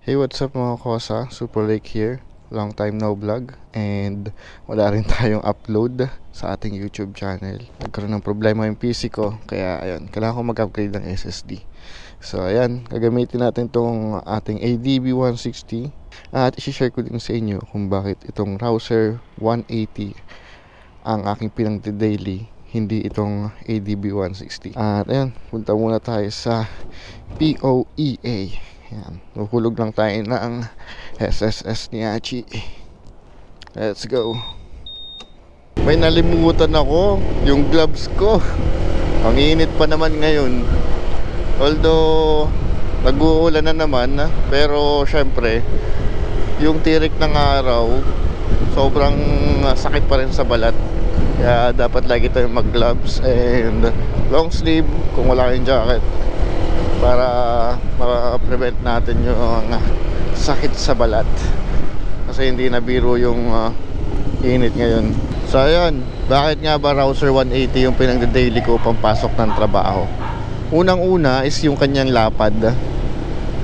Hey, what's up mga kosa? Super Lake here. Long time no vlog. And wala rin tayong upload sa ating YouTube channel. Nagkaroon ng problema yung PC ko. Kaya ayun, kailangan ko mag-upgrade ng SSD. So ayan, gagamitin natin tong ating ADB 160. At isi-share ko din sa inyo kung bakit itong Rouser 180 ang aking pinang-daily, hindi itong ADB 160. At ayun, punta muna tayo sa POEA. Yan, huhulog lang tayo ng SSS ni Hachi. Let's go. May nalimutan ako, yung gloves ko. Ang init pa naman ngayon. Although nag-uulan na naman, pero syempre yung tirik ng araw sobrang sakit pa rin sa balat. Kaya dapat lagi tayong mag-gloves and long sleeve kung wala kayong jacket, para ma-prevent natin yung sakit sa balat, kasi hindi na biro yung init ngayon. So ayun, bakit nga ba Rouser 180 yung pinang-daily ko pampasok ng trabaho? Unang-una is yung kanyang lapad.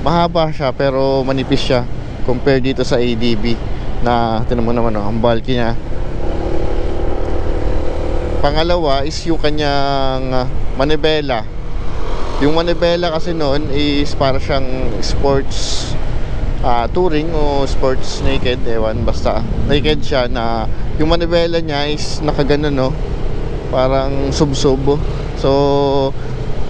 Mahaba siya pero manipis siya compare dito sa ADB na tinan mo naman ang bulky niya. Pangalawa is yung kanyang manibela. Yung manibela kasi noon is para siyang sports touring o sports naked, ewan, basta naked siya, na yung manibela niya is nakagano, no, parang sub-sub. So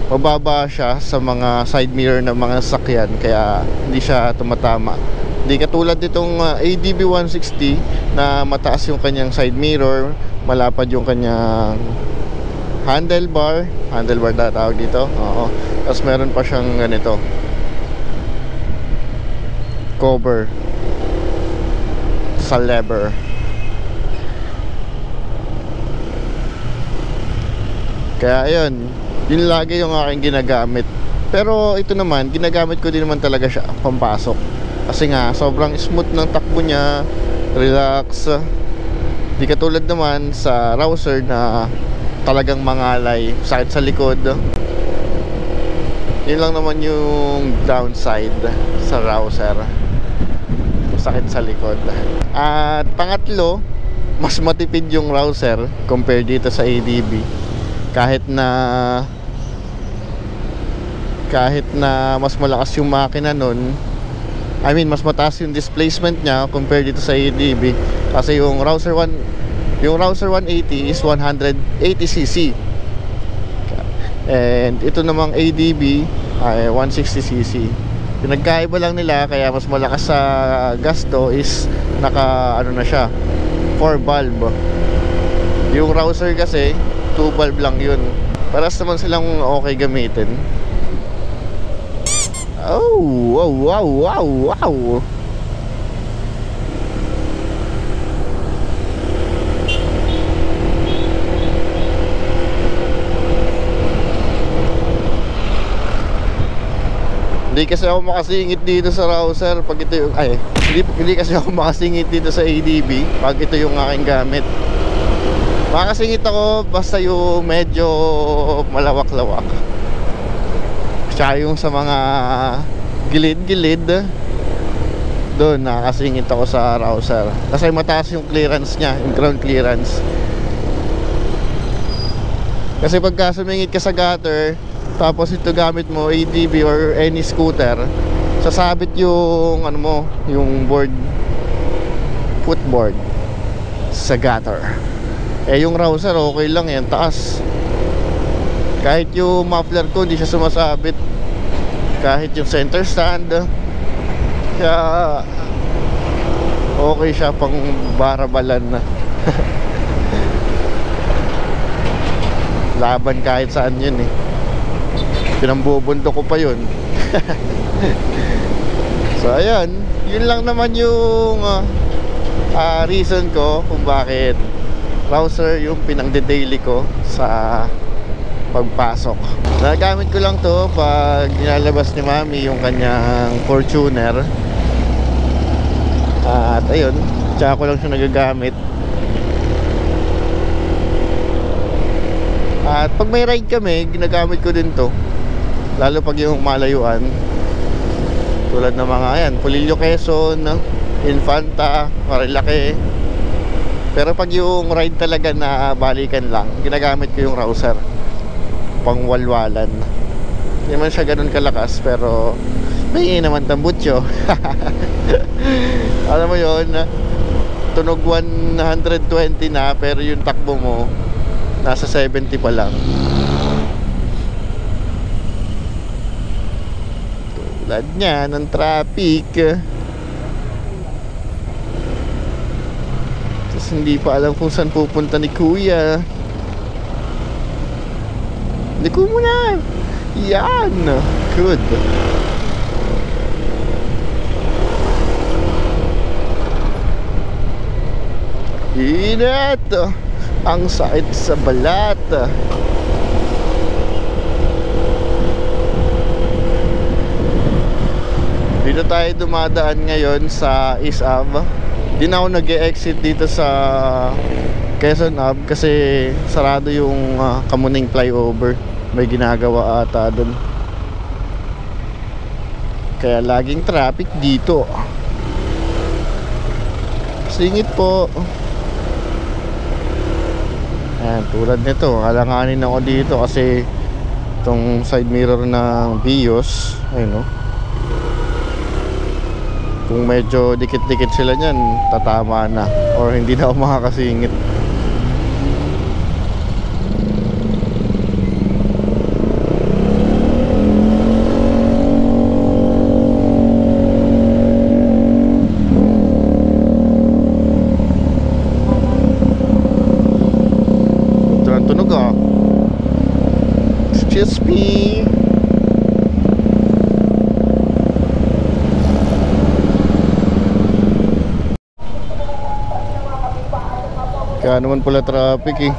mababa siya sa mga side mirror ng mga sasakyan, kaya hindi siya tumatama. Hindi katulad nitong ADB 160 na mataas yung kanyang side mirror, malapad yung kanyang handlebar na tawag dito. Oo. Tapos meron pa siyang ganito, cover sa lever. Kaya ayun, yun lagi yung aking ginagamit. Pero ito naman, ginagamit ko din naman talaga siya pampasok, kasi nga sobrang smooth ng takbo niya, relax. Di katulad naman sa Rouser na talagang mangalay, sakit sa likod. Yun lang naman yung downside sa Rouser, sakit sa likod. At pangatlo, mas matipid yung Rouser compare dito sa ADB. Kahit na mas malakas yung makina nun, I mean mas mataas yung displacement niya compare dito sa ADB, kasi yung Rouser 180 is 180cc and ito namang ADB ay 160cc. Pinagkaiba lang nila, kaya mas malakas sa gasto is naka ano na siya, 4 valve. Yung Rouser kasi 2 valve lang yun. Paras naman silang okay gamitin. Oh, wow, wow, wow, wow. Hindi kasi ako makasingit dito sa Rouser pag ito yung hindi kasi ako makasingit dito sa ADB pag ito yung aking gamit. Makasingit ako basta yung medyo malawak-lawak, tsaka yung sa mga gilid-gilid, doon nakasingit ako sa Rouser kasi mataas yung clearance niya, yung ground clearance. Kasi pagka sumingit ka sa gutter, tapos ito gamit mo ADB or any scooter, sasabit yung ano mo, yung footboard sa gutter. Yung Rouser okay lang yan, taas. Kahit yung muffler ko hindi siya sumasabit, kahit yung center stand. Kaya okay siya pang barabalan na. Laban kahit saan yun eh. Pinambubundok ko pa yun. So ayan, yun lang naman yung reason ko kung bakit Rouser yung pinang-daily ko sa pagpasok. Nagamit ko lang to pag nilalabas ni Mami yung kanyang Fortuner. At ayun, tsaka ko lang siya nagagamit. At pag may ride kami, ginagamit ko din to, lalo pag yung malayuan. Tulad ng mga ayan, Pulilio, Quezon, Infanta, Marilake. Pero pag yung ride talaga na balikan lang, ginagamit ko yung Rouser, pangwalwalan. Hindi man siya ganun kalakas, pero may naman tambutyo. Alam mo yun, tunog 120 na, pero yung takbo mo nasa 70 pa lang. Tulad niya ng traffic. Tapos hindi pa alam kung saan pupunta ni Kuya. Liko mo na. Yan. Good. Init. Ang sakit sa balat. Dito tayo dumadaan ngayon sa East Ave. Di na ako nag-e-exit dito sa Quezon Ave kasi sarado yung Kamuning flyover. May ginagawa ata dun. Kaya laging traffic dito. Singit po. Ayan, tulad nito, alanganin ako dito kasi itong side mirror ng Vios, ayun o. Kung medyo dikit-dikit sila nyan, tatama na or hindi na ako makakasingit. Ito ang tunog ah. Excuse me. Kaya naman pala traffic eh.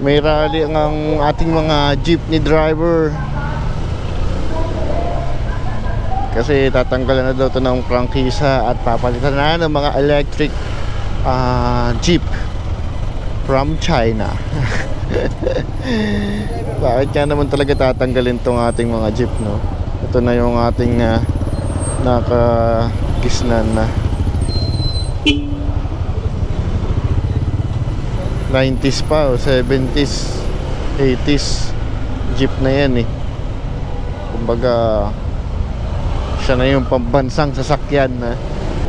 May rally ang ating mga jeepney driver. Kasi tatanggalan na daw ito ng prangkisa at papalitan na ng mga electric jeep from China. Bakit kaya naman talaga tatanggalin itong ating mga jeep, no? Ito na yung ating nakagisnan na 90s pa o 70s 80s jeep na yan eh. Kumbaga siya na yung pambansang sasakyan na.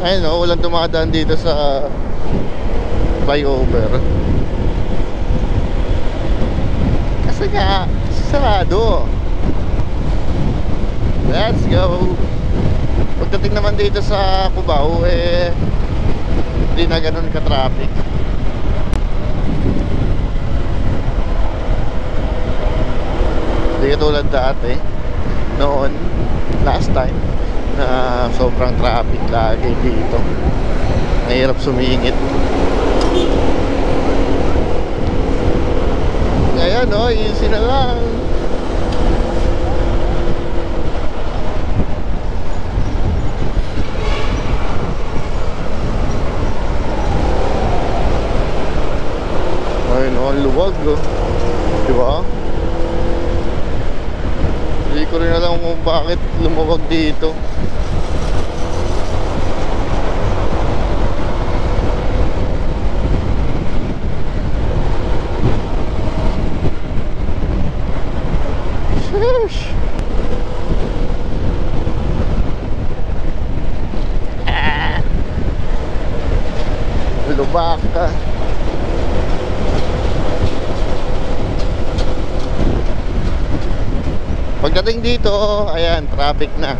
Ayun o, walang dumadaan dito sa flyover kasi nga sarado. Let's go. Pagdating naman dito sa Cubao eh hindi na ganun ka-traffic. Hindi katulad dati noon, last time na sobrang traffic lagi dito. Mahirap sumingit. Ngayon o, easy na lang. Ayun o, ang luwag o. Diba? Hindi ko rin alam kung bakit lumuwag dito. Sheesh. Lubak ka. Pagdating dito, ayan, traffic na.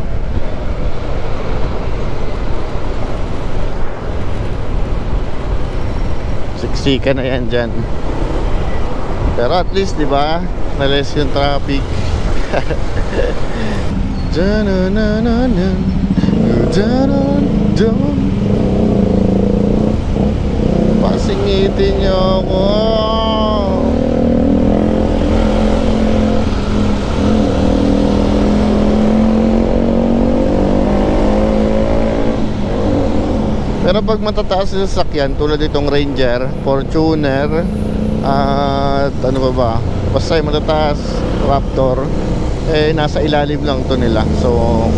Siksikan na yan dyan. Pero at least, di ba, na-less yung traffic. Pasingitin niyo ako. Pero pag matataas yung sasakyan tulad itong Ranger, Fortuner at ano ba, basta yung matataas, Raptor, eh nasa ilalim lang to nila, so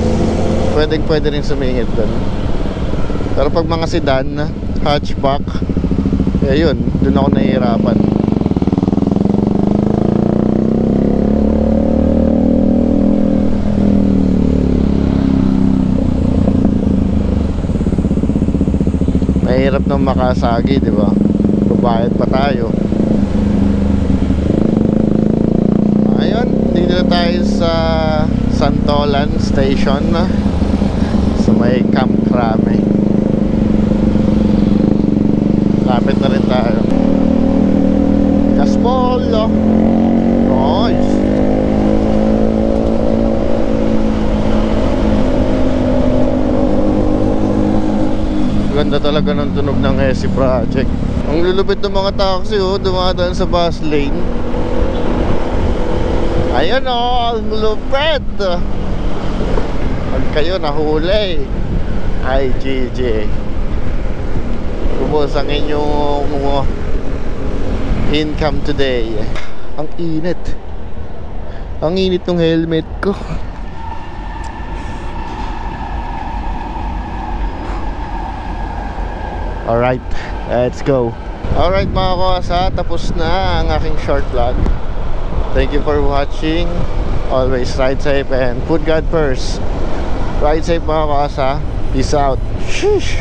pwede rin sumingit dun. Pero pag mga sedan, hatchback, eh yun, dun ako nahihirapan. Mahirap nang makasagi, di ba? Babayad pa tayo. Ayun, dito na tayo sa Santolan Station, sa may Camp Crame. Lapit na rin tayo. Gaspolo. Nice. Ganda talaga ng tunog ng SC Project. Ang lulupit ng mga taxi, oh, dumadaan sa bus lane. Ayun, oh, ang lupit. Pag kayo nahuli, ay GG. Ubos ang inyong income today. Ang init. Ang init ng helmet ko. Alright, let's go. Alright mga kawasa, tapos na ang aking short vlog. Thank you for watching. Always ride safe and put God first. Ride safe mga kawasa. Peace out. Sheesh.